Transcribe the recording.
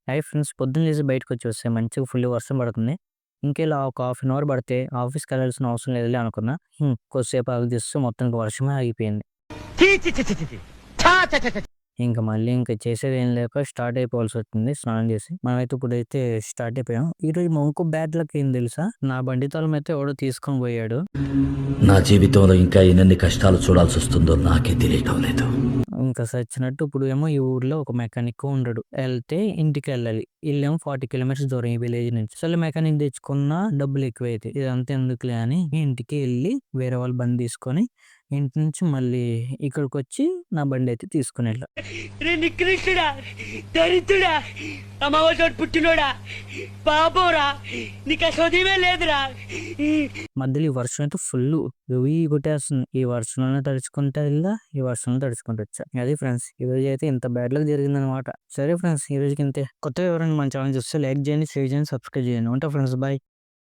Hi friends, పొద్దున్న లేసి బయటకొచ్చి చూస్తే మంచిగా ఫుల్ వర్షం పడుతుంది. ఇంకిలా ఒక హాఫ్ అన్ అవర్ పడితే ఆఫీస్‌కెళ్ళాల్సిన అవసరం లేదులే అనుకున్నా. కొద్దిసేపు ఆగి చూస్తే మొత్తానికి వర్షమే ఆగిపోయింది. ఛీ! ఛీ! ఛీ! ఛీ! ఛీ! ఛా! ఛ! ఛ! ఛ! ఇంక చేసేదేం లేక స్టార్ట్ అయిపోవాల్సొచ్చింది స్నానం చేసి. మనమైతే ఇప్పుడైతే స్టార్ట్ అయిపోయాం. ఈరోజు మా ఇంకో బ్యాడ్ లక్ ఏంది తెలుసా? నా బండి తాళం అయితే ఎవడో తీసుకొని పోయాడు. నా జీవితంలో ఇంకా ఎన్నెన్ని కష్టాలు చూడాల్సొస్తుందో నాకే తెలియటం లేదు. ఇంకా సచ్చినట్టు ఇప్పుడు ఏమో ఈ ఊర్లో ఒక మెకానిక్ ఉండడు. ఎళ్తే ఇంటికెళ్ళాలి. ఈళ్ళేమో 40 కిలోమీటర్స్ దూరం ఈ విలేజ్ నుంచి. సర్లే మెకానిక్ తెచ్చుకున్నా డబ్బులు ఎక్కువైతాయి. ఇదంతా ఎందుకులే అని ఇంటికి ఎళ్లి వేరే వాళ్ళ బండి తీసుకొని ఇంటి నుంచి మళ్ళీ ఇక్కడికొచ్చి నా బండయితే తీసుకొనెళ్ళా. రే నికృష్టుడా, దరిద్రుడా, అమావాస్య పుట్టినోడా, పాపోరా, నీకు అసోదయమే లేదురా. మధ్యలో ఈ వర్షం అయితే ఫుల్లు కొట్టేస్తుంది. ఈ వర్షంలోనే తడుచుకుంటా ఎళ్ళా, ఈ వర్షంలో తడుచుకుంటూ వచ్చా. అది ఫ్రెండ్స్, ఈరోజు అయితే ఇంత బ్యాడ్ లక్ జరిగిందనమాట. సరే ఫ్రెండ్స్, ఈ రోజుకి ఇంతే. కొత్తగా ఎవరైనా మన ఛానల్ చూస్తే లైక్ చేయండి, షేర్ చేయండి, సబ్స్క్రైబ్ చేయండి. ఉంటా ఫ్రెండ్స్, బాయ్.